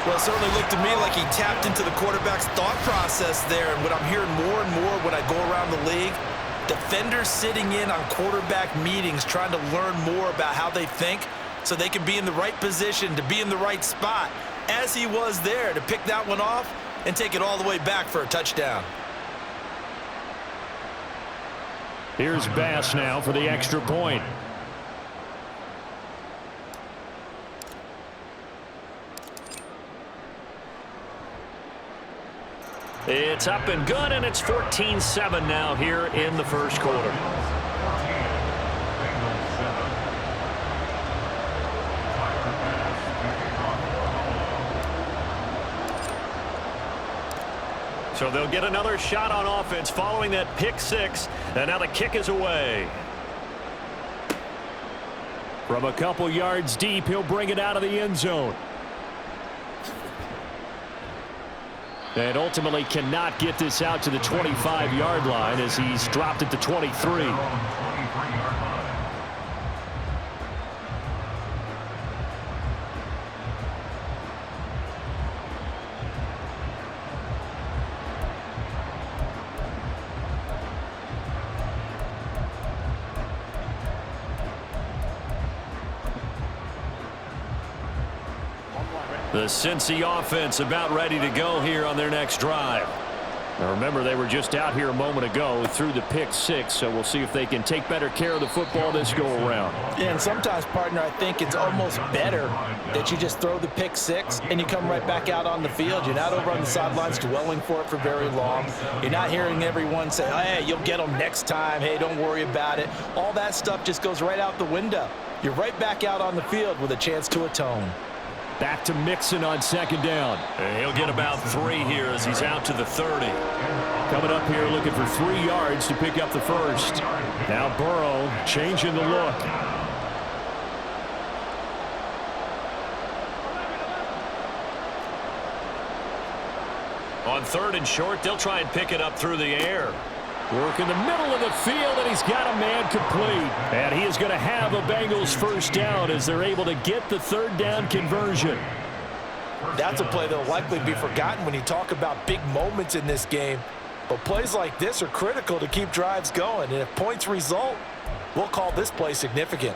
Well, it certainly looked to me like he tapped into the quarterback's thought process there. And what I'm hearing more and more when I go around the league, defenders sitting in on quarterback meetings trying to learn more about how they think so they can be in the right position to be in the right spot, as he was there to pick that one off and take it all the way back for a touchdown. Here's Bass now for the extra point. It's up and good, and it's 14-7 now here in the first quarter. So they'll get another shot on offense following that pick six, and now the kick is away. From a couple yards deep, he'll bring it out of the end zone. And ultimately cannot get this out to the 25-yard line as he's dropped it to 23. The Cincy offense about ready to go here on their next drive. Now remember, they were just out here a moment ago through the pick six, so we'll see if they can take better care of the football this go-around. Yeah, and sometimes, partner, I think it's almost better that you just throw the pick six and you come right back out on the field. You're not over on the sidelines dwelling for it for very long. You're not hearing everyone say, hey, you'll get them next time. Hey, don't worry about it. All that stuff just goes right out the window. You're right back out on the field with a chance to atone. Back to Mixon on second down. And he'll get about 3 here as he's out to the 30. Coming up here looking for 3 yards to pick up the first. Now Burrow changing the look. On 3rd and short, they'll try and pick it up through the air. Work in the middle of the field, and he's got a man complete. And he is going to have a Bengals first down as they're able to get the 3rd down conversion. That's a play that will likely be forgotten when you talk about big moments in this game. But plays like this are critical to keep drives going. And if points result, we'll call this play significant.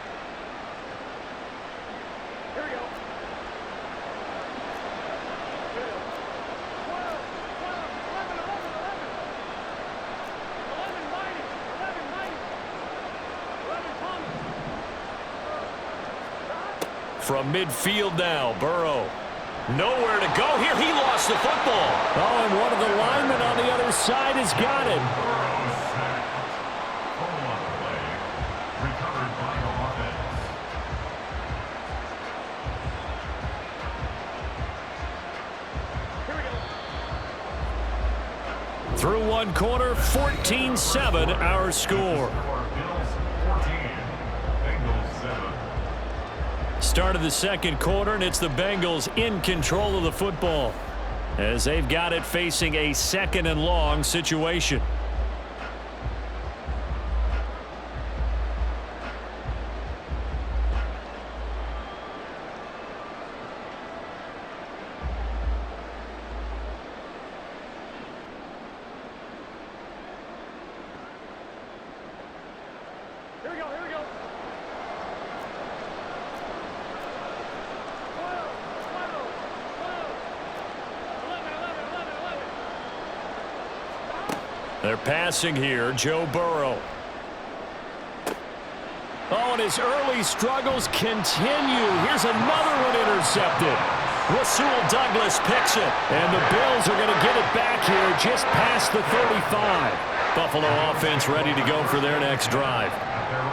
From midfield now, Burrow. Nowhere to go here. He lost the football. Oh, and one of the linemen on the other side has got it. Through one quarter, 14-7 our score. Start of the second quarter, and it's the Bengals in control of the football as they've got it facing a 2nd and long situation. They're passing here, Joe Burrow. Oh, and his early struggles continue. Here's another one intercepted. Rasul Douglas picks it, and the Bills are going to get it back here just past the 35. Buffalo offense ready to go for their next drive.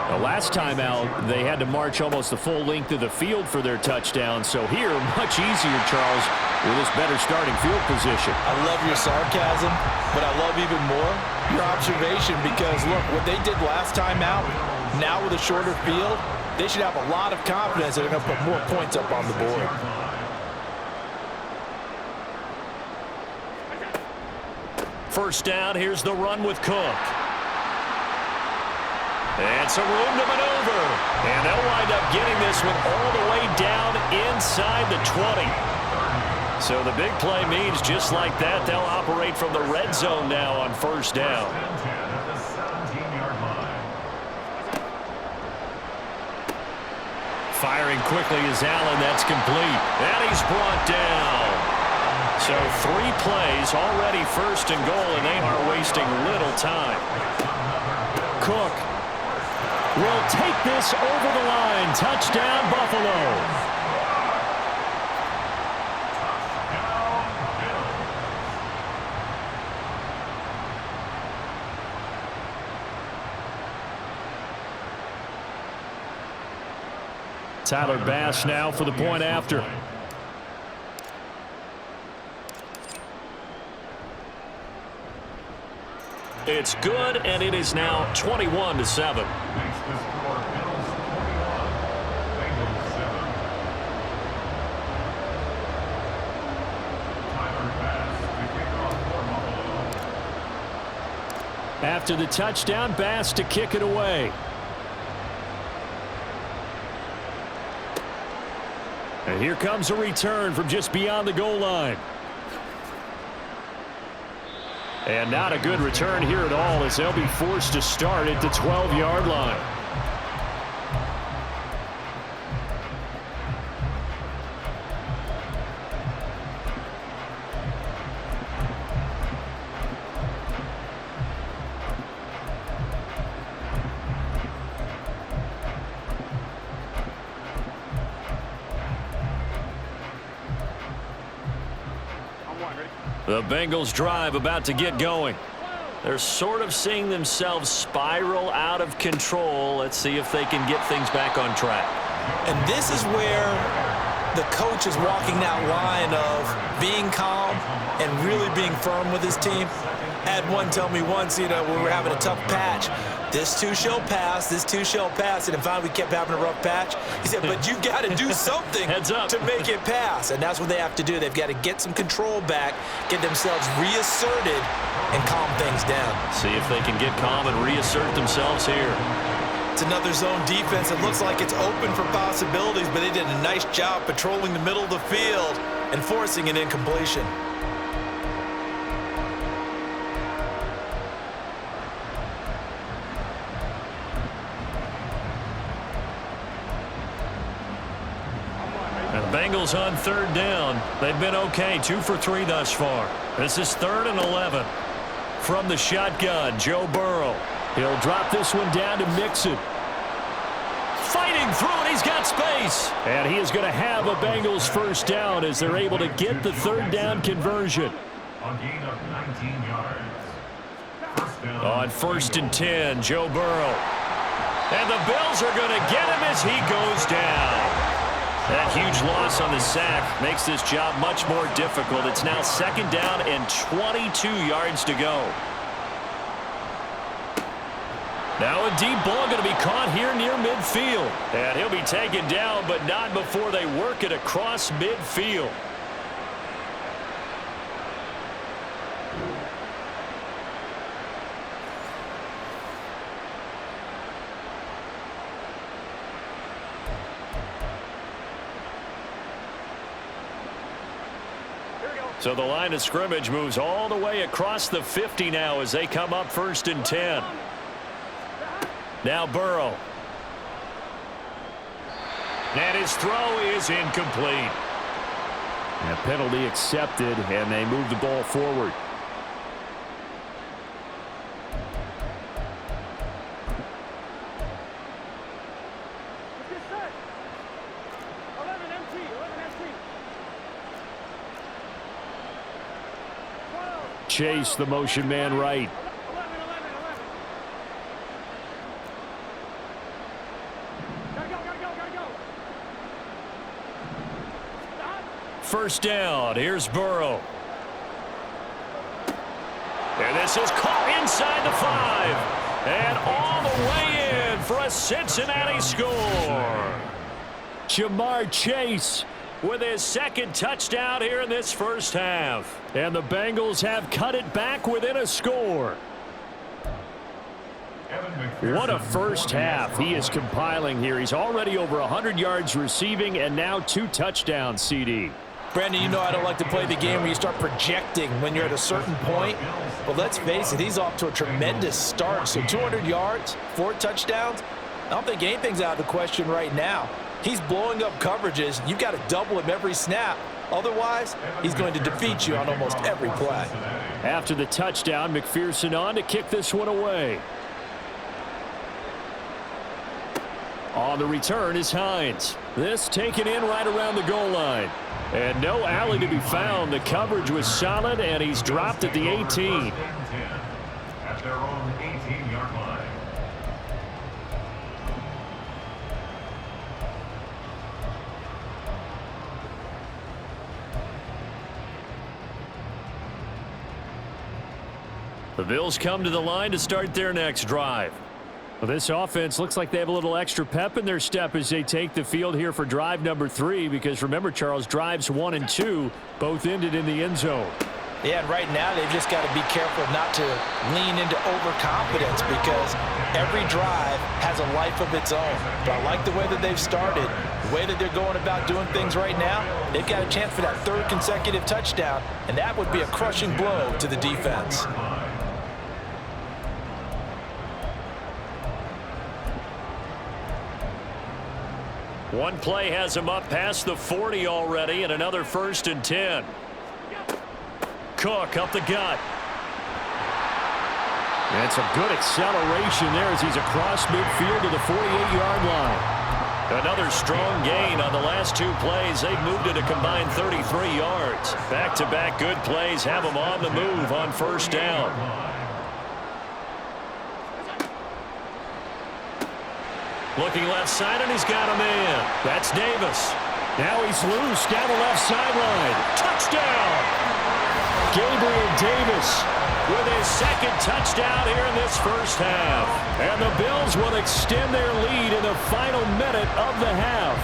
The last time out, they had to march almost the full length of the field for their touchdown. So here, much easier, Charles, with this better starting field position. I love your sarcasm, but I love even more your observation because, look, what they did last time out, now with a shorter field, they should have a lot of confidence that they're going to put more points up on the board. First down, here's the run with Cook. And some room to maneuver. And they'll wind up getting this one all the way down inside the 20. So the big play means just like that, they'll operate from the red zone now on first down. Firing quickly is Allen. That's complete. And he's brought down. So 3 plays, already first and goal, and they are wasting little time. Cook will take this over the line. Touchdown, Buffalo. Tyler Bass now for the point after. It's good, and it is now 21-7. After the touchdown, Bass to kick it away. And here comes a return from just beyond the goal line. And not a good return here at all, as they'll be forced to start at the 12-yard line. The Bengals drive about to get going. They're sort of seeing themselves spiral out of control. Let's see if they can get things back on track. And this is where the coach is walking that line of being calm and really being firm with his team. I had one tell me once, we were having a tough patch. This too shall pass, this too shall pass. And finally we kept having a rough patch. He said, but you got to do something to make it pass. And that's what they have to do. They've got to get some control back, get themselves reasserted, and calm things down. See if they can get calm and reassert themselves here. It's another zone defense. It looks like it's open for possibilities, but they did a nice job patrolling the middle of the field and forcing an incompletion. Bengals on third down. They've been okay, 2 for 3 thus far. This is 3rd and 11. From the shotgun, Joe Burrow. He'll drop this one down to Mixon. Fighting through it, he's got space. And he is going to have a Bengals first down as they're able to get the 3rd down conversion. A gain of 19 yards. On 1st and 10, Joe Burrow. And the Bills are going to get him as he goes down. That huge loss on the sack makes this job much more difficult. It's now 2nd down and 22 yards to go. Now a deep ball going to be caught here near midfield. And he'll be taken down, but not before they work it across midfield. So the line of scrimmage moves all the way across the 50 now as they come up 1st and 10. Now Burrow. And his throw is incomplete. And a penalty accepted, and they move the ball forward. Chase, the motion man right. First down. Here's Burrow. And this is caught inside the 5. And all the way in for a Cincinnati score. Jamar Chase with his 2nd touchdown here in this first half. And the Bengals have cut it back within a score. What a first half he is compiling here. He's already over 100 yards receiving and now 2 touchdowns, CD. Brandon, you know I don't like to play the game where you start projecting when you're at a certain point. But let's face it, he's off to a tremendous start. So 200 yards, 4 touchdowns. I don't think anything's out of the question right now. He's blowing up coverages. You've got to double him every snap. Otherwise, he's going to defeat you on almost every play. After the touchdown, McPherson on to kick this one away. On the return is Hines. This taken in right around the goal line. And no alley to be found. The coverage was solid, and he's dropped at the 18. At their own 18-yard line. The Bills come to the line to start their next drive. Well, this offense looks like they have a little extra pep in their step as they take the field here for drive number 3, because remember, Charles, drives 1 and 2 both ended in the end zone. Yeah, and right now they've just got to be careful not to lean into overconfidence, because every drive has a life of its own. But I like the way that they've started, the way that they're going about doing things right now. They've got a chance for that 3rd consecutive touchdown, and that would be a crushing blow to the defense. One play has him up past the 40 already, and another 1st and 10. Cook up the gut. And some good acceleration there as he's across midfield to the 48-yard line. Another strong gain on the last 2 plays. They've moved it a combined 33 yards. Back-to-back good plays have them on the move on 1st down. Looking left side, and he's got a man. That's Davis. Now he's loose down the left sideline. Touchdown! Gabriel Davis with his 2nd touchdown here in this first half. And the Bills will extend their lead in the final minute of the half.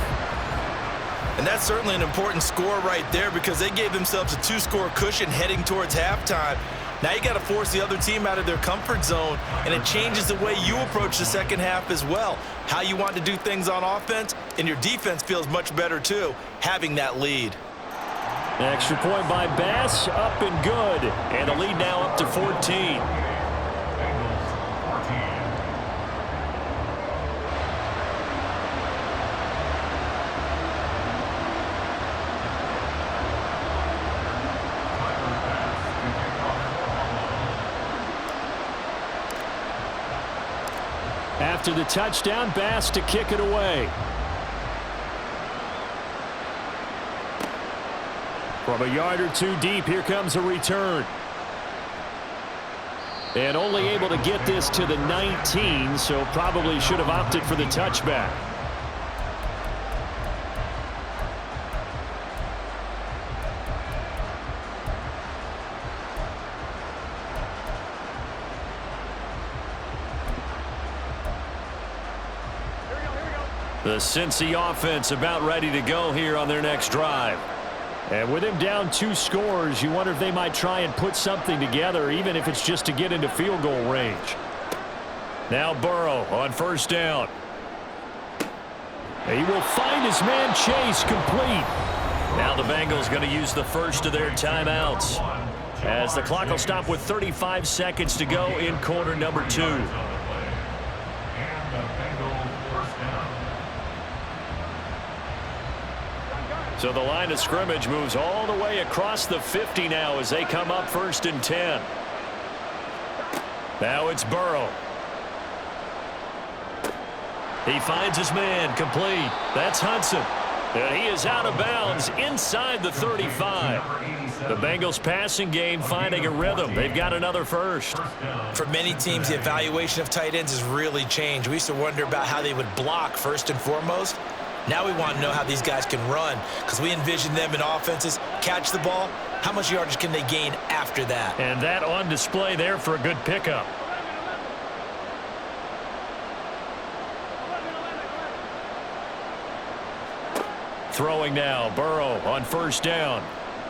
And that's certainly an important score right there, because they gave themselves a 2-score cushion heading towards halftime. Now you got to force the other team out of their comfort zone, and it changes the way you approach the second half as well. How you want to do things on offense, and your defense feels much better too, having that lead. Extra point by Bass, up and good. And the lead now up to 14. After the touchdown, Bass to kick it away. From a yard or 2 deep, here comes a return. And only able to get this to the 19, so probably should have opted for the touchback. The Cincy offense about ready to go here on their next drive. And with him down 2 scores, you wonder if they might try and put something together, even if it's just to get into field goal range. Now Burrow on 1st down. He will find his man Chase complete. Now the Bengals going to use the first of their timeouts, as the clock will stop with 35 seconds to go in quarter number 2. So the line of scrimmage moves all the way across the 50 now as they come up 1st and 10. Now it's Burrow. He finds his man complete. That's Hudson. And he is out of bounds inside the 35. The Bengals passing game finding a rhythm. They've got another first. For many teams, the evaluation of tight ends has really changed. We used to wonder about how they would block first and foremost. Now we want to know how these guys can run, because we envision them in offenses catch the ball. How much yardage can they gain after that? And that on display there for a good pickup. Throwing now, Burrow on 1st down.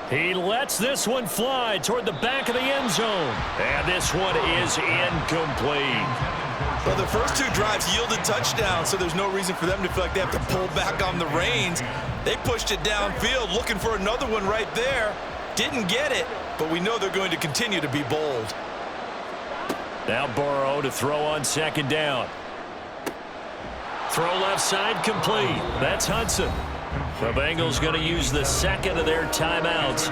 He lets this one fly toward the back of the end zone. And this one is incomplete. Well, the first 2 drives yielded touchdowns, so there's no reason for them to feel like they have to pull back on the reins. They pushed it downfield, looking for another one right there. Didn't get it, but we know they're going to continue to be bold. Now Burrow to throw on second down. Throw left side complete. That's Hudson. The Bengals going to use the second of their timeouts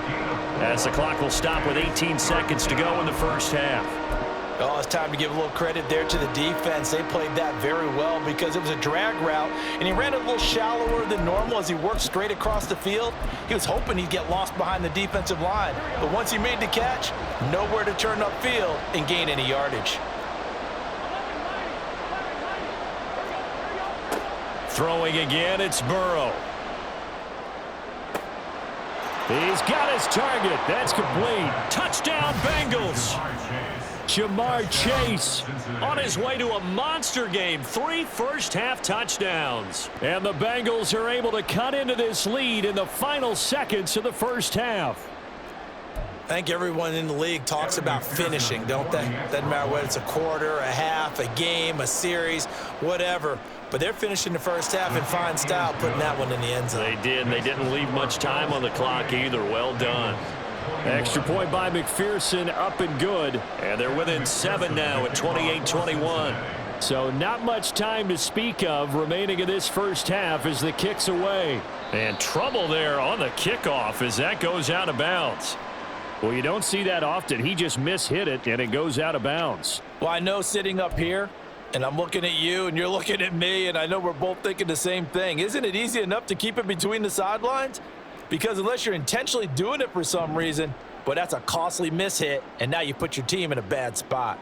as the clock will stop with 18 seconds to go in the first half. Oh, it's time to give a little credit there to the defense. They played that very well because it was a drag route, and he ran a little shallower than normal as he worked straight across the field. He was hoping he'd get lost behind the defensive line, but once he made the catch, nowhere to turn upfield and gain any yardage. Throwing again, it's Burrow. He's got his target. That's complete. Touchdown, Bengals. Jamar Chase on his way to a monster game. 3 first-half touchdowns. And the Bengals are able to cut into this lead in the final seconds of the first half. I think everyone in the league talks about finishing, don't they? Doesn't matter whether it's a quarter, a half, a game, a series, whatever. But they're finishing the first half in fine style, putting that one in the end zone. They did, and they didn't leave much time on the clock either. Well done. Extra point by McPherson, up and good. And they're within 7 now at 28-21. So not much time to speak of remaining in this first half as the kick's away. And trouble there on the kickoff as that goes out of bounds. Well, you don't see that often. He just mishit it, and it goes out of bounds. Well, I know sitting up here, and I'm looking at you, and you're looking at me, and I know we're both thinking the same thing. Isn't it easy enough to keep it between the sidelines? Because unless you're intentionally doing it for some reason, but that's a costly mishit, and now you put your team in a bad spot.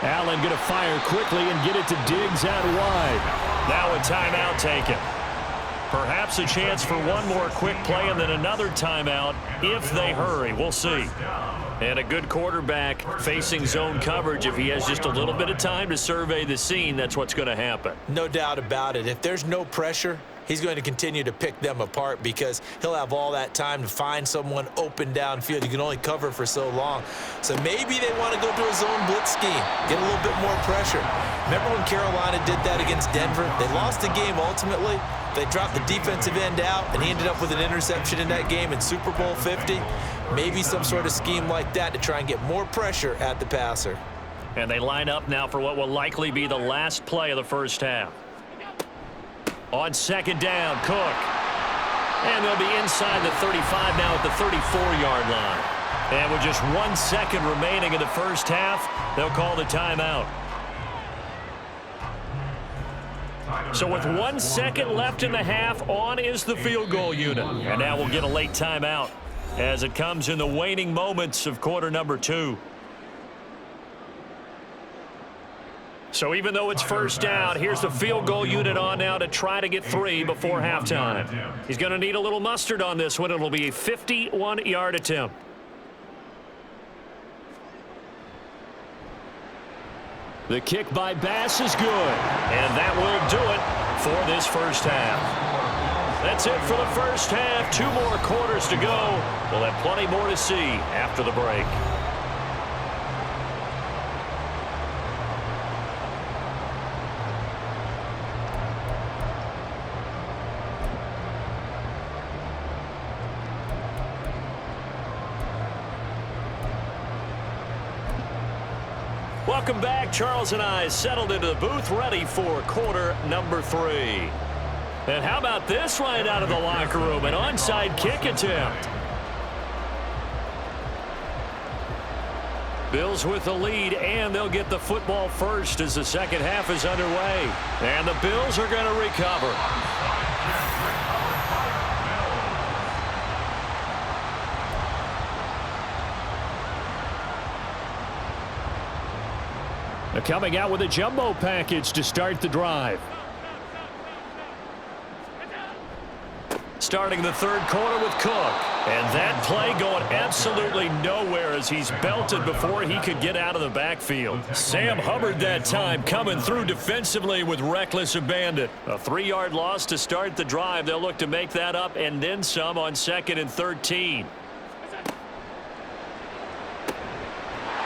Allen going to fire quickly and get it to Diggs out wide. Now a timeout taken. Perhaps a chance for one more quick play and then another timeout if they hurry. We'll see. And a good quarterback facing zone coverage. If he has just a little bit of time to survey the scene, that's what's going to happen. No doubt about it. If there's no pressure, he's going to continue to pick them apart because he'll have all that time to find someone open downfield. You can only cover for so long. So maybe they want to go to a zone blitz scheme, get a little bit more pressure. Remember when Carolina did that against Denver? They lost the game ultimately. They dropped the defensive end out, and he ended up with an interception in that game in Super Bowl 50. Maybe some sort of scheme like that to try and get more pressure at the passer. And they line up now for what will likely be the last play of the first half. On second down, Cook. And they'll be inside the 35 now at the 34-yard line. And with just 1 second remaining in the first half, they'll call the timeout. So with 1 second left in the half, on is the field goal unit. And now we'll get a late timeout as it comes in the waning moments of quarter number 2. So even though it's first down, here's the field goal unit on now to try to get 3 before halftime. He's going to need a little mustard on this one. It'll be a 51-yard attempt. The kick by Bass is good. And that will do it for this first half. That's it for the first half. 2 more quarters to go. We'll have plenty more to see after the break. Welcome back. Charles and I settled into the booth ready for quarter number 3. And how about this right out of the locker room? An onside kick attempt. Bills with the lead, and they'll get the football first as the second half is underway. And the Bills are going to recover. They're coming out with a jumbo package to start the drive. Starting the third quarter with Cook. And that play going absolutely nowhere as he's belted before he could get out of the backfield. Sam Hubbard that time coming through defensively with reckless abandon. A 3-yard loss to start the drive. They'll look to make that up and then some on 2nd and 13.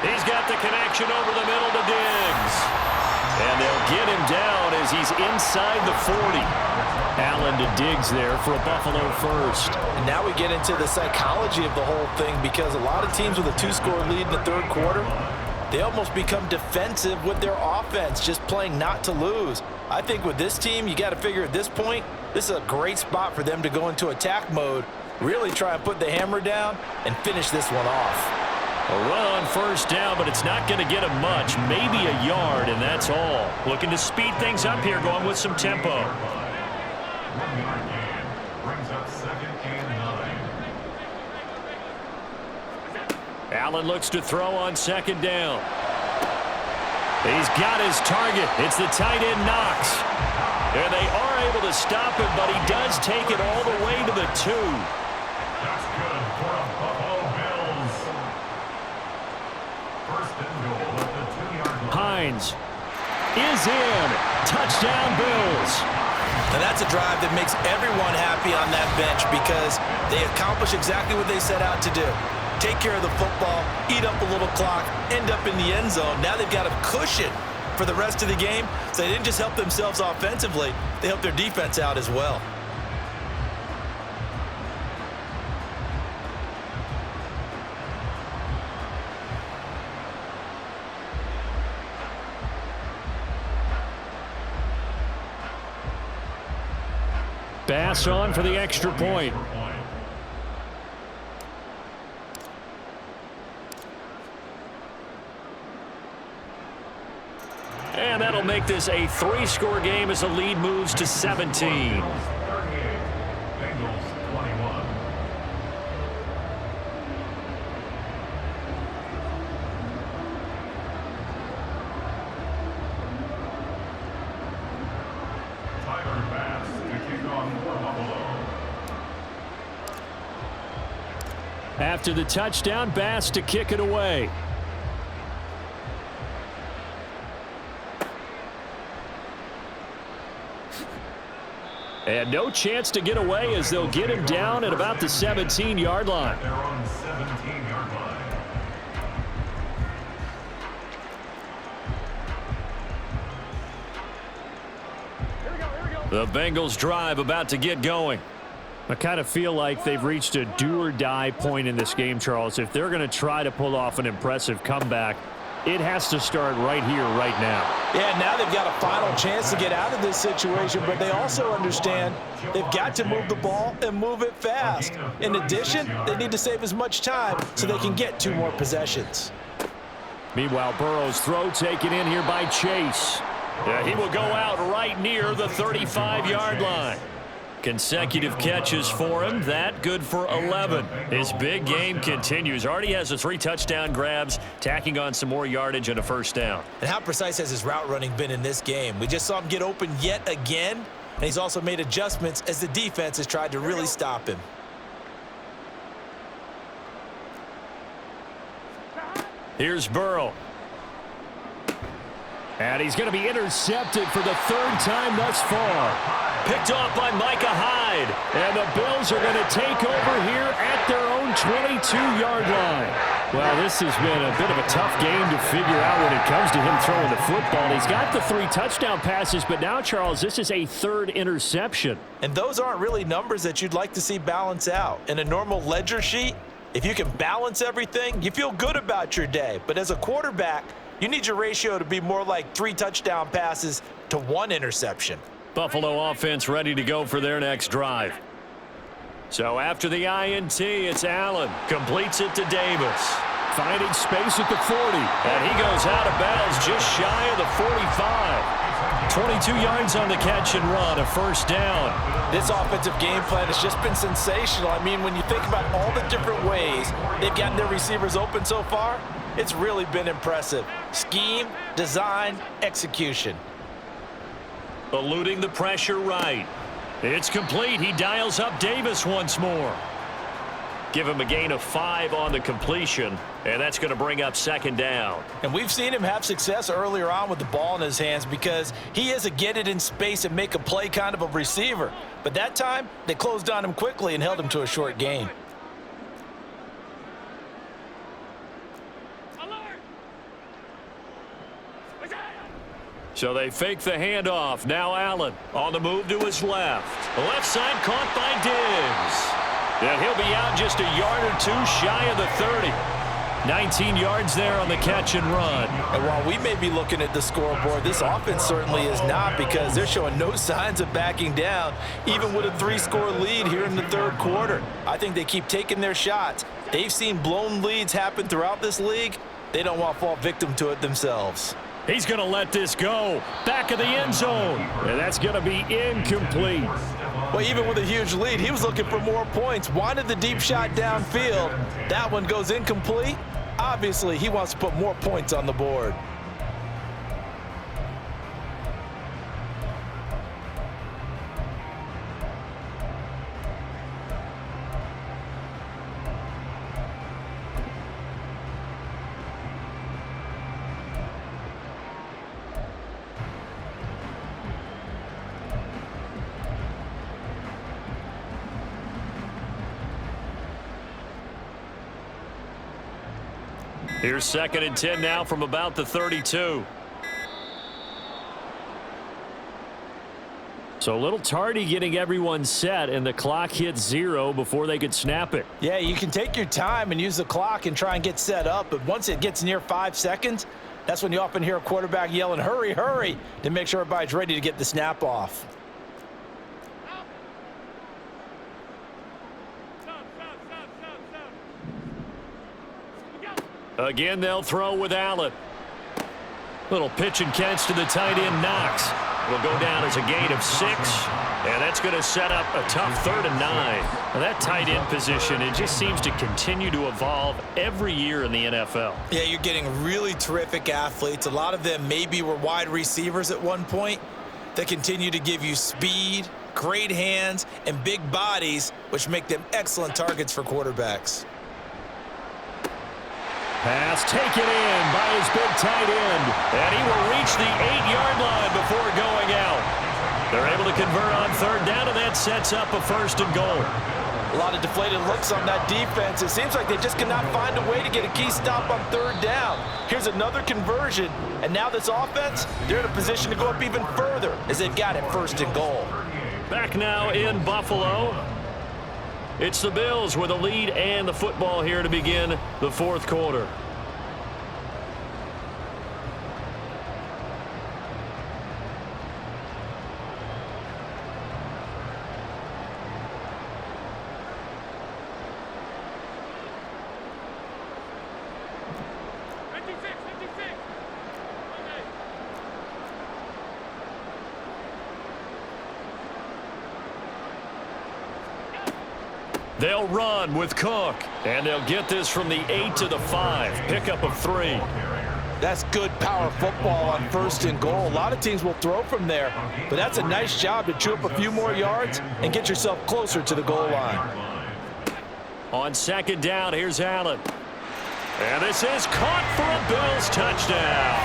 He's got the connection over the middle to Diggs. And they'll get him down as he's inside the 40. Allen to Diggs there for a Buffalo first. And now we get into the psychology of the whole thing, because a lot of teams with a 2-score lead in the 3rd quarter, they almost become defensive with their offense, just playing not to lose. I think with this team, you got to figure at this point, this is a great spot for them to go into attack mode, really try and put the hammer down and finish this one off. A run on 1st down, but it's not going to get him much, maybe a yard, and that's all. Looking to speed things up here, going with some tempo. 1-yard gain brings up 2nd and 9. Allen looks to throw on 2nd down. He's got his target. It's the tight end Knox. And they are able to stop him, but he does take it all the way to the 2. That's good for a Buffalo Bills. 1st and goal at the 2-yard line. Hines is in. Touchdown Bills. And that's a drive that makes everyone happy on that bench, because they accomplish exactly what they set out to do. Take care of the football, eat up a little clock, end up in the end zone. Now they've got a cushion for the rest of the game, so they didn't just help themselves offensively, they helped their defense out as well. Bass on for the extra point. And that'll make this a 3-score game as the lead moves to 17. 38, Bengals 21. Tyler Bass to kick off for Buffalo. After the touchdown, Bass to kick it away. And no chance to get away as they'll get him down at about the 17-yard line. They're on 17-yard line. The Bengals drive about to get going. I kind of feel like they've reached a do-or-die point in this game, Charles. If they're going to try to pull off an impressive comeback, it has to start right here, right now. Yeah, now they've got a final chance to get out of this situation, but they also understand they've got to move the ball and move it fast. In addition, they need to save as much time so they can get 2 more possessions. Meanwhile, Burrow's throw taken in here by Chase. Yeah, he will go out right near the 35-yard line. Consecutive catches for him. That good for 11. His big game continues. Already has the 3 touchdown grabs, tacking on some more yardage and a 1st down. And how precise has his route running been in this game? We just saw him get open yet again, and he's also made adjustments as the defense has tried to really stop him. Here's Burrow. And he's going to be intercepted for the 3rd time thus far. Picked off by Micah Hyde. And the Bills are going to take over here at their own 22-yard line. Well, this has been a bit of a tough game to figure out when it comes to him throwing the football. He's got the 3 touchdown passes, but now, Charles, this is a 3rd interception. And those aren't really numbers that you'd like to see balance out. In a normal ledger sheet, if you can balance everything, you feel good about your day. But as a quarterback, you need your ratio to be more like 3 touchdown passes to 1 interception. Buffalo offense ready to go for their next drive. So after the INT, it's Allen. Completes it to Davis. Finding space at the 40. And he goes out of bounds just shy of the 45. 22 yards on the catch and run, a 1st down. This offensive game plan has just been sensational. I mean, when you think about all the different ways they've gotten their receivers open so far, it's really been impressive. Scheme, design, execution. Eluding the pressure right. It's complete. He dials up Davis once more. Give him a gain of 5 on the completion, and that's going to bring up second down. And we've seen him have success earlier on with the ball in his hands because he is a get it in space and make a play kind of a receiver. But that time, they closed on him quickly and held him to a short gain. So they fake the handoff. Now Allen on the move to his left. The left side caught by Diggs. And he'll be out just a yard or two shy of the 30. 19 yards there on the catch and run. And while we may be looking at the scoreboard, this offense certainly is not, because they're showing no signs of backing down, even with a 3-score lead here in the third quarter. I think they keep taking their shots. They've seen blown leads happen throughout this league. They don't want to fall victim to it themselves. He's going to let this go. Back of the end zone. And that's going to be incomplete. Well, even with a huge lead, he was looking for more points. Wanted the deep shot downfield. That one goes incomplete. Obviously, he wants to put more points on the board. Here's 2nd and 10 now from about the 32. So a little tardy getting everyone set, and the clock hits 0 before they could snap it. Yeah, you can take your time and use the clock and try and get set up, but once it gets near 5 seconds, that's when you often hear a quarterback yelling, "Hurry, hurry," to make sure everybody's ready to get the snap off. Again, they'll throw with Allen. Little pitch and catch to the tight end, Knox. It'll go down as a gain of 6, and that's going to set up a tough 3rd and 9. Now, that tight end position, it just seems to continue to evolve every year in the NFL. Yeah, you're getting really terrific athletes. A lot of them maybe were wide receivers at one point. They continue to give you speed, great hands, and big bodies, which make them excellent targets for quarterbacks. Pass taken in by his big tight end, and he will reach the 8-yard line before going out. They're able to convert on 3rd down, and that sets up a 1st and goal. A lot of deflated looks on that defense. It seems like they just cannot find a way to get a key stop on 3rd down. Here's another conversion, and now this offense, they're in a position to go up even further as they've got it 1st and goal. Back now in Buffalo. It's the Bills with a lead and the football here to begin the 4th quarter. They'll run with Cook, and they'll get this from the 8 to the 5. Pickup of 3. That's good power football on 1st and goal. A lot of teams will throw from there, but that's a nice job to chew up a few more yards and get yourself closer to the goal line. On 2nd down, here's Allen. And this is caught for a Bills touchdown.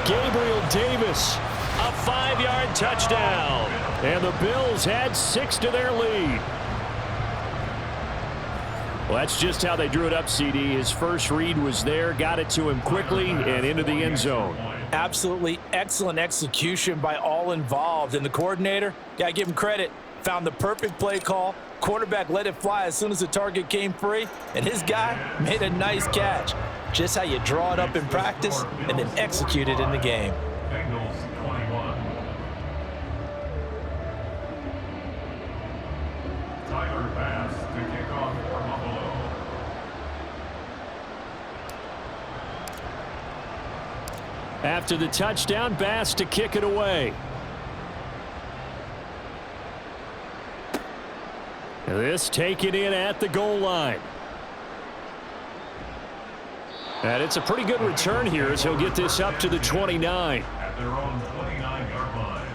Gabriel Davis, a 5-yard touchdown. And the Bills add 6 to their lead. Well, that's just how they drew it up, CD. His first read was there, got it to him quickly, and into the end zone. Absolutely excellent execution by all involved. And the coordinator, got to give him credit, found the perfect play call. Quarterback let it fly as soon as the target came free, and his guy made a nice catch. Just how you draw it up in practice and then execute it in the game. Bengals 21. Tyler Bass to kick off for Buffalo. After the touchdown, Bass to kick it away. This taken in at the goal line. And it's a pretty good return here as he'll get this up to the 29. At their own 29-yard line.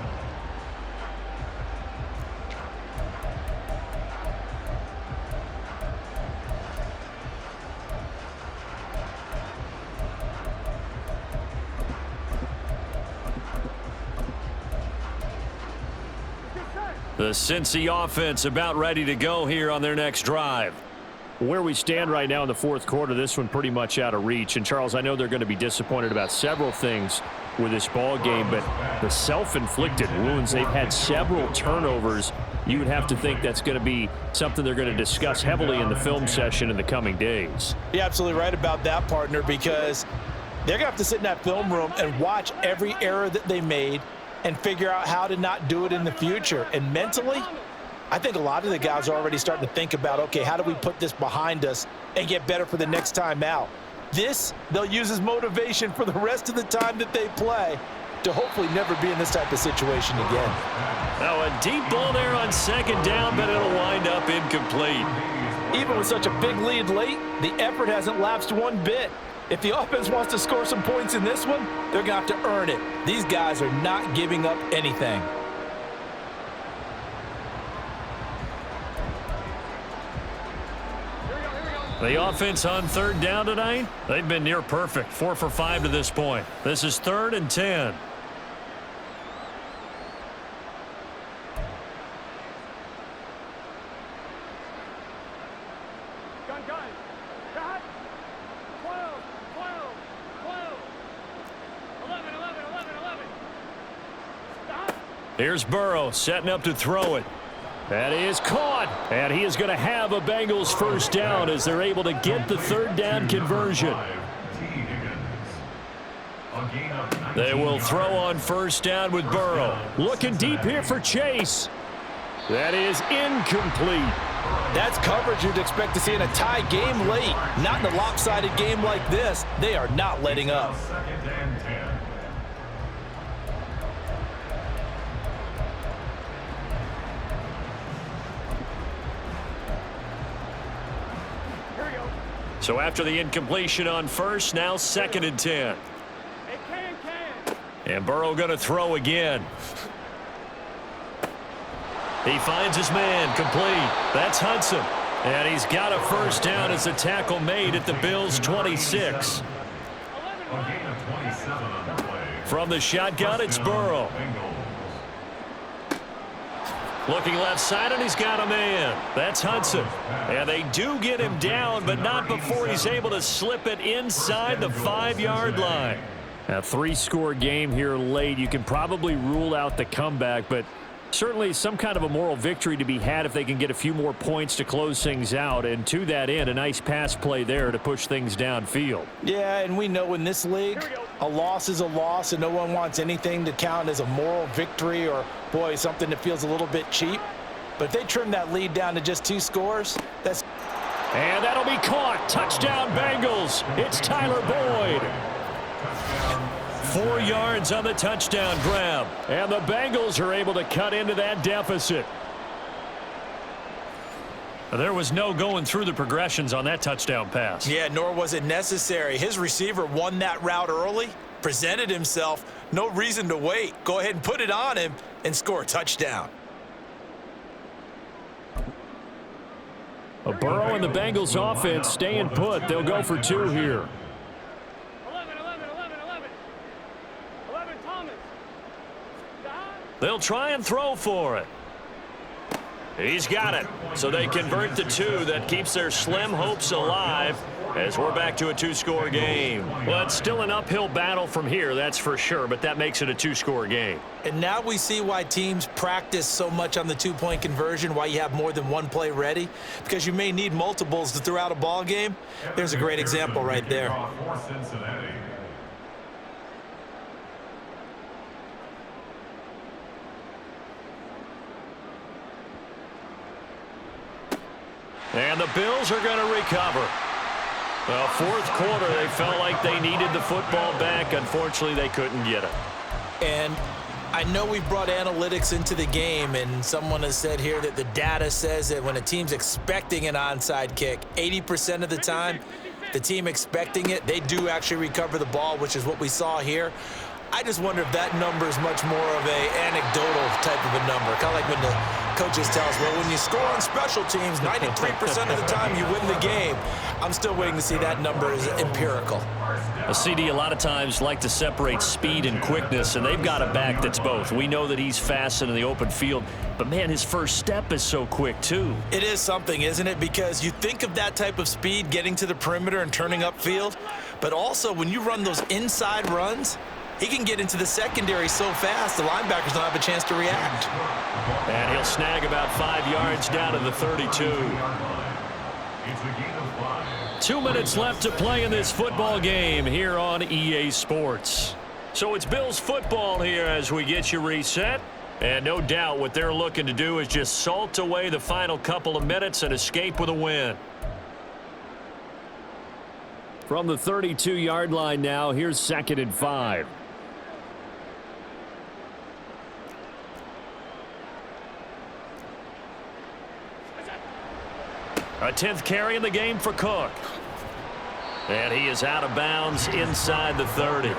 The Cincy offense about ready to go here on their next drive. Where we stand right now in the fourth quarter, this one pretty much out of reach. And, Charles, I know they're going to be disappointed about several things with this ball game, but the self-inflicted wounds, they've had several turnovers. You would have to think that's going to be something they're going to discuss heavily in the film session in the coming days. You're absolutely right about that, partner, because they're going to have to sit in that film room and watch every error that they made and figure out how to not do it in the future. And mentally, I think a lot of the guys are already starting to think about, okay, how do we put this behind us and get better for the next time out? This, they'll use as motivation for the rest of the time that they play to hopefully never be in this type of situation again. Now a deep ball there on second down, but it'll wind up incomplete. Even with such a big lead late, the effort hasn't lapsed one bit. If the offense wants to score some points in this one, they're going to have to earn it. These guys are not giving up anything. The offense on third down tonight, they've been near perfect, 4 for 5 to this point. This is 3rd and 10. Here's Burrow setting up to throw it. That is caught, and he is going to have a Bengals first down as they're able to get the third down conversion. They will throw on first down with Burrow. Looking deep here for Chase. That is incomplete. That's coverage you'd expect to see in a tie game late. Not in a lopsided game like this. They are not letting up. So after the incompletion on first, now 2nd and 10. And Burrow going to throw again. He finds his man, complete. That's Hudson. And he's got a first down as a tackle made at the Bills' 26. From the shotgun, it's Burrow. Looking left side, and he's got a man. That's Hudson. And they do get him down, but not before he's able to slip it inside the 5-yard line. A 3-score game here late. You can probably rule out the comeback, but certainly some kind of a moral victory to be had if they can get a few more points to close things out. And to that end, a nice pass play there to push things downfield. Yeah, and we know in this league, a loss is a loss, and no one wants anything to count as a moral victory or, boy, something that feels a little bit cheap. But if they trim that lead down to just 2 scores, that's... And that'll be caught. Touchdown, Bengals. It's Tyler Boyd. 4 yards on the touchdown grab. And the Bengals are able to cut into that deficit. There was no going through the progressions on that touchdown pass. Yeah, nor was it necessary. His receiver won that route early, presented himself. No reason to wait. Go ahead and put it on him and score a touchdown. A Burrow and the Bengals offense staying put. They'll go for 2 here. 11, Thomas. They'll try and throw for it. He's got it. So they convert the 2. That keeps their slim hopes alive as we're back to a 2-score game. Well, it's still an uphill battle from here, that's for sure, but that makes it a 2-score game. And now we see why teams practice so much on the 2-point conversion, why you have more than one play ready, because you may need multiples to throw out a ball game. There's a great example right there. And the Bills are going to recover. Well, fourth quarter, they felt like they needed the football back. Unfortunately, they couldn't get it. And I know we've brought analytics into the game, and someone has said here that the data says that when a team's expecting an onside kick, 80% of the time, the team expecting it, they do actually recover the ball, which is what we saw here. I just wonder if that number is much more of a anecdotal type of a number, kind of like when the coaches tell us, well, when you score on special teams, 93% of the time you win the game. I'm still waiting to see that number is empirical. A CD a lot of times like to separate speed and quickness, and they've got a back that's both. We know that he's fast in the open field, but, man, his first step is so quick, too. It is something, isn't it? Because you think of that type of speed getting to the perimeter and turning upfield, but also when you run those inside runs, he can get into the secondary so fast the linebackers don't have a chance to react. And he'll snag about 5 yards down to the 32. 2 minutes left to play in this football game here on EA Sports. So it's Bills football here as we get you reset. And no doubt what they're looking to do is just salt away the final couple of minutes and escape with a win. From the 32-yard line now, here's 2nd and 5. A 10th carry in the game for Cook. And he is out of bounds inside the 30.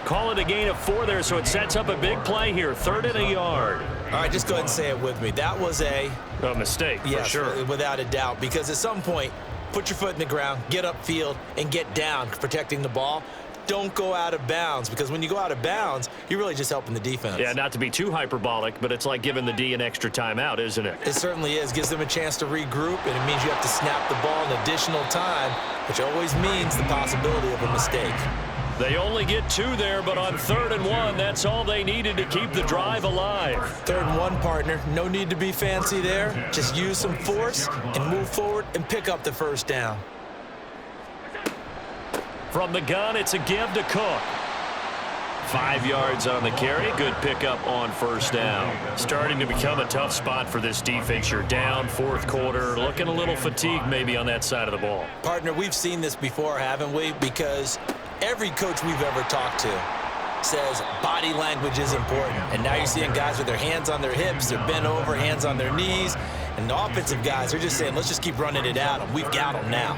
Call it a gain of 4 there, so it sets up a big play here. 3rd and a yard. All right, just go ahead and say it with me. That was a mistake, yes, for sure. Without a doubt, because at some point, put your foot in the ground, get upfield, and get down protecting the ball. Don't go out of bounds, because when you go out of bounds, you're really just helping the defense. Yeah, not to be too hyperbolic, but it's like giving the D an extra timeout, isn't it? It certainly is. Gives them a chance to regroup, and it means you have to snap the ball an additional time, which always means the possibility of a mistake. They only get 2 there, but on 3rd and 1, that's all they needed to keep the drive alive. 3rd and 1, partner. No need to be fancy there. Just use some force and move forward and pick up the first down. From the gun, it's a give to Cook. 5 yards on the carry. Good pickup on first down. Starting to become a tough spot for this defense. You're down 4th quarter. Looking a little fatigued maybe on that side of the ball. Partner, we've seen this before, haven't we? Because every coach we've ever talked to says body language is important. And now you're seeing guys with their hands on their hips, they're bent over, hands on their knees. And the offensive guys are just saying, let's just keep running it at them. We've got them now.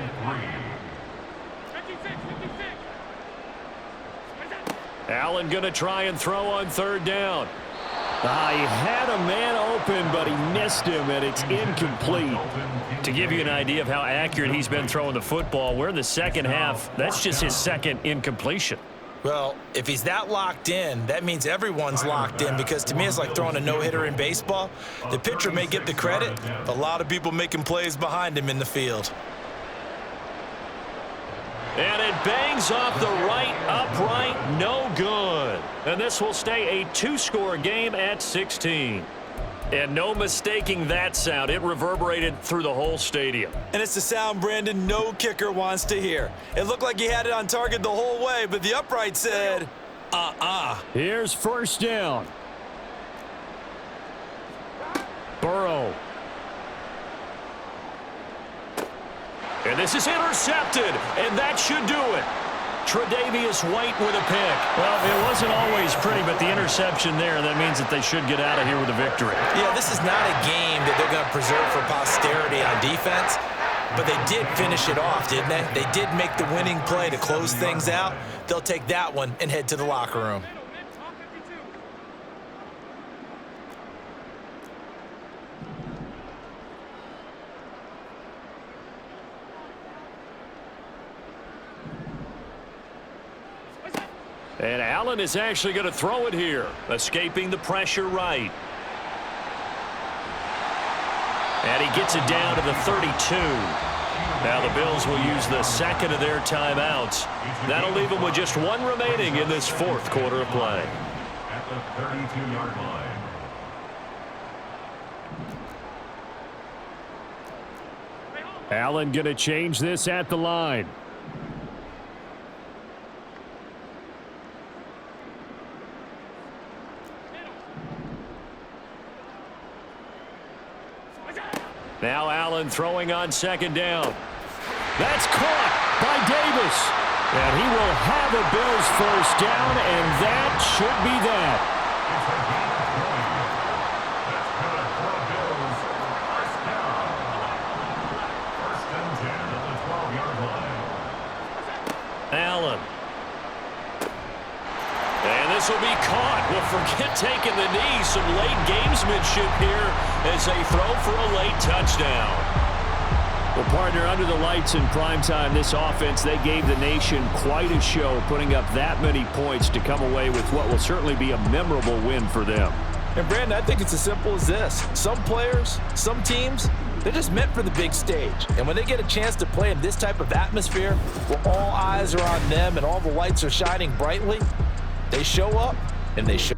Allen going to try and throw on 3rd down. He had a man open, but he missed him, and it's incomplete. To give you an idea of how accurate he's been throwing the football, we're in the second half. That's just his 2nd incompletion. Well, if he's that locked in, that means everyone's locked in, because to me it's like throwing a no-hitter in baseball. The pitcher may get the credit, but a lot of people making plays behind him in the field. And it bangs off the right upright, no good. And this will stay a 2-score game at 16. And no mistaking that sound. It reverberated through the whole stadium. And it's the sound Brandon no kicker wants to hear. It looked like he had it on target the whole way, but the upright said, Here's 1st down. Burrow. And this is intercepted, and that should do it. Tre'Davious White with a pick. Well, it wasn't always pretty, but the interception there, that means that they should get out of here with a victory. Yeah, this is not a game that they're going to preserve for posterity on defense, but they did finish it off, didn't they? They did make the winning play to close things out. They'll take that one and head to the locker room. And Allen is actually going to throw it here, escaping the pressure right. And he gets it down to the 32. Now the Bills will use the 2nd of their timeouts. That'll leave them with just 1 remaining in this 4th quarter of play. At the 32-yard line. Allen going to change this at the line. Now Allen throwing on 2nd down. That's caught by Davis. And he will have a Bills 1st down, and that should be that. Allen. And this will be caught. Well, forget taking the knee. Some late gamesmanship here as they throw for a late touchdown. Well, partner, under the lights in primetime, this offense, they gave the nation quite a show, putting up that many points to come away with what will certainly be a memorable win for them. And, Brandon, I think it's as simple as this. Some players, some teams, they're just meant for the big stage. And when they get a chance to play in this type of atmosphere, where all eyes are on them and all the lights are shining brightly, they show up and they show